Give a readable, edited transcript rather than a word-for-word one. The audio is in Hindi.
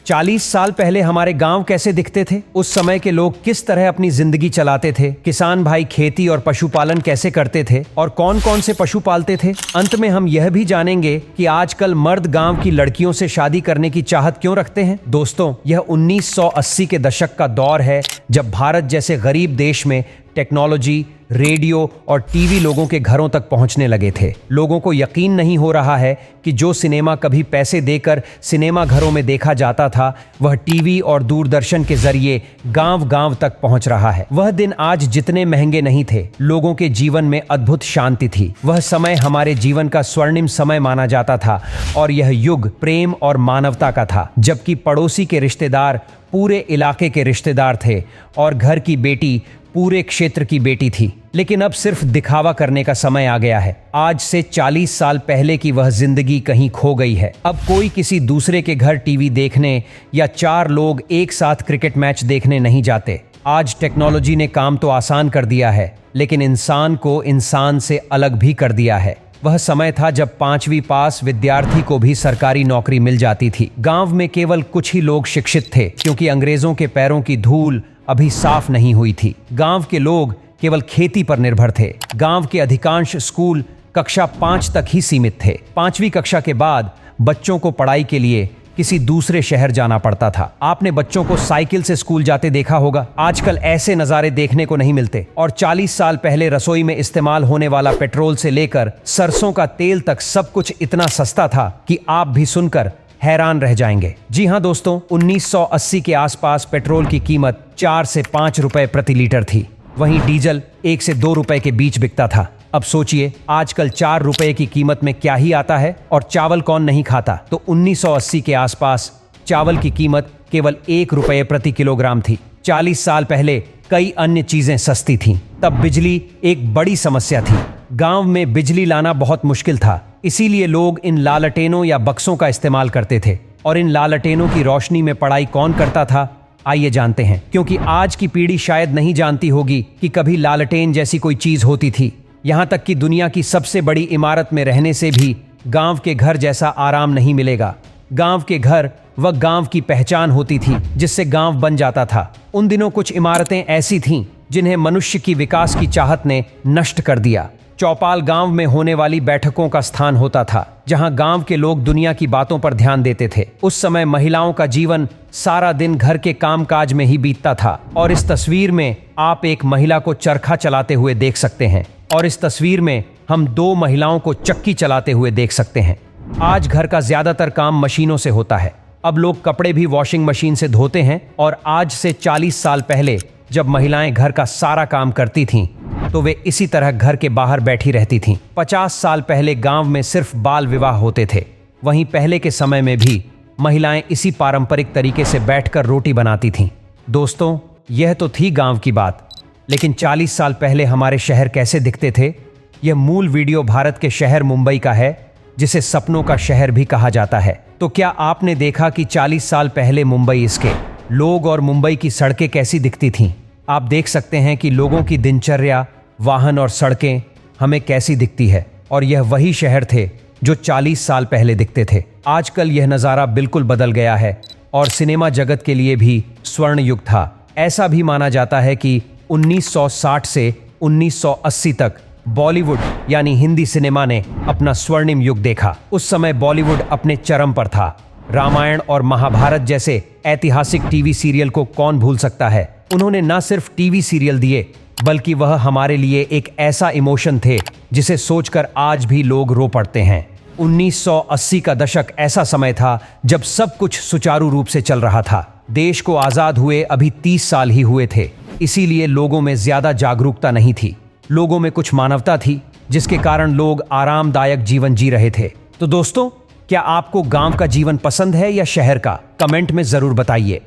40 साल पहले हमारे गांव कैसे दिखते थे? उस समय के लोग किस तरह अपनी जिंदगी चलाते थे? किसान भाई खेती और पशुपालन कैसे करते थे और कौन कौन से पशु पालते थे? अंत में हम यह भी जानेंगे कि आजकल मर्द गांव की लड़कियों से शादी करने की चाहत क्यों रखते हैं। दोस्तों, यह 1980 के दशक का दौर है जब भारत जैसे गरीब देश में टेक्नोलॉजी, रेडियो और टीवी लोगों के घरों तक पहुंचने लगे थे। लोगों को यकीन नहीं हो रहा है कि जो सिनेमा कभी पैसे देकर सिनेमा घरों में देखा जाता था, वह टीवी और दूरदर्शन के जरिए गांव-गांव तक पहुंच रहा है। वह दिन आज जितने महंगे नहीं थे, लोगों के जीवन में अद्भुत शांति थी। वह समय हमारे जीवन का स्वर्णिम समय माना जाता था और यह युग प्रेम और मानवता का था, जबकि पड़ोसी के रिश्तेदार पूरे इलाके के रिश्तेदार थे और घर की बेटी पूरे क्षेत्र की बेटी थी। लेकिन अब सिर्फ दिखावा करने का समय आ गया है। आज से 40 साल पहले की वह जिंदगी कहीं खो गई है। अब कोई किसी दूसरे के घर टीवी देखने या 4 लोग एक साथ क्रिकेट मैच देखने नहीं जाते। आज टेक्नोलॉजी ने काम तो आसान कर दिया है, लेकिन इंसान को इंसान से अलग भी कर दिया है। वह समय था जब 5वीं पास विद्यार्थी को भी सरकारी नौकरी मिल जाती थी। गांव में केवल कुछ ही लोग शिक्षित थे, क्योंकि अंग्रेजों के पैरों की धूल अभी साफ नहीं हुई थी। गांव के लोग केवल खेती पर निर्भर थे। गांव के अधिकांश स्कूल कक्षा 5 तक ही सीमित थे। 5वीं कक्षा के बाद बच्चों को पढ़ाई के लिए किसी दूसरे शहर जाना पड़ता था। आपने बच्चों को साइकिल से स्कूल जाते देखा होगा। आजकल ऐसे नज़ारे देखने को नहीं मिलते। और 40 साल पहले रसोई में इस्तेमाल होने वाला पेट्रोल से लेकर सरसों का तेल तक सब कुछ इतना सस्ता था कि आप भी सुनकर हैरान रह जाएंगे। जी हाँ दोस्तों, 1980 के आसपास पेट्रोल की कीमत 4 से 5 रुपए प्रति लीटर थी। वहीं डीजल 1 से 2 रुपए के बीच बिकता था। अब सोचिए, आजकल 4 रुपए की कीमत में क्या ही आता है और चावल कौन नहीं खाता। तो 1980 के आसपास चावल की कीमत केवल 1 रुपए प्रति किलोग्राम थी। 40 साल पहले कई अन्य चीजें सस्ती थीं। तब बिजली एक बड़ी समस्या थी। गांव में बिजली लाना बहुत मुश्किल था, इसीलिए लोग इन लालटेनों या बक्सों का इस्तेमाल करते थे। और इन लालटेनों की रोशनी में पढ़ाई कौन करता था, आइए जानते हैं। क्योंकि आज की पीढ़ी शायद नहीं जानती होगी कि कभी लालटेन जैसी कोई चीज होती थी। यहाँ तक कि दुनिया की सबसे बड़ी इमारत में रहने से भी गांव के घर जैसा आराम नहीं मिलेगा। गांव के घर वह गांव की पहचान होती थी, जिससे गांव बन जाता था। उन दिनों कुछ इमारतें ऐसी थीं जिन्हें मनुष्य की विकास की चाहत ने नष्ट कर दिया। चौपाल गांव में होने वाली बैठकों का स्थान होता था, जहां गांव के लोग दुनिया की बातों पर ध्यान देते थे। उस समय महिलाओं का जीवन सारा दिन घर के कामकाज में ही बीतता था। और इस तस्वीर में आप एक महिला को चरखा चलाते हुए देख सकते हैं और इस तस्वीर में हम 2 महिलाओं को चक्की चलाते हुए देख सकते हैं। आज घर का ज्यादातर काम मशीनों से होता है। अब लोग कपड़े भी वॉशिंग मशीन से धोते हैं। और आज से 40 साल पहले जब महिलाएं घर का सारा काम करती थीं, तो वे इसी तरह घर के बाहर बैठी रहती थीं। 50 साल पहले गांव में सिर्फ बाल विवाह होते थे। वहीं पहले के समय में भी महिलाएं इसी पारंपरिक तरीके से बैठकर रोटी बनाती थीं। दोस्तों, यह तो थी गांव की बात, लेकिन 40 साल पहले हमारे शहर कैसे दिखते थे? यह मूल वीडियो भारत के शहर मुंबई का है, जिसे सपनों का शहर भी कहा जाता है। तो क्या आपने देखा कि 40 साल पहले मुंबई, इसके लोग और मुंबई की सड़कें कैसी दिखती थीं? आप देख सकते हैं कि लोगों की दिनचर्या, वाहन और सड़कें हमें कैसी दिखती है। और यह वही शहर थे जो 40 साल पहले दिखते थे। आजकल यह नज़ारा बिल्कुल बदल गया है और सिनेमा जगत के लिए भी स्वर्ण युग था। ऐसा भी माना जाता है कि 1960 से 1980 तक बॉलीवुड यानी हिंदी सिनेमा ने अपना स्वर्णिम युग देखा। उस समय बॉलीवुड अपने चरम पर था। रामायण और महाभारत जैसे ऐतिहासिक टीवी सीरियल को कौन भूल सकता है। उन्होंने न सिर्फ टीवी सीरियल दिए, बल्कि वह हमारे लिए एक ऐसा इमोशन थे जिसे सोचकर आज भी लोग रो पड़ते हैं। 1980 का दशक ऐसा समय था जब सब कुछ सुचारू रूप से चल रहा था। देश को आजाद हुए अभी 30 साल ही हुए थे, इसीलिए लोगों में ज्यादा जागरूकता नहीं थी। लोगों में कुछ मानवता थी, जिसके कारण लोग आरामदायक जीवन जी रहे थे। तो दोस्तों, क्या आपको गांव का जीवन पसंद है या शहर का? कमेंट में जरूर बताइए।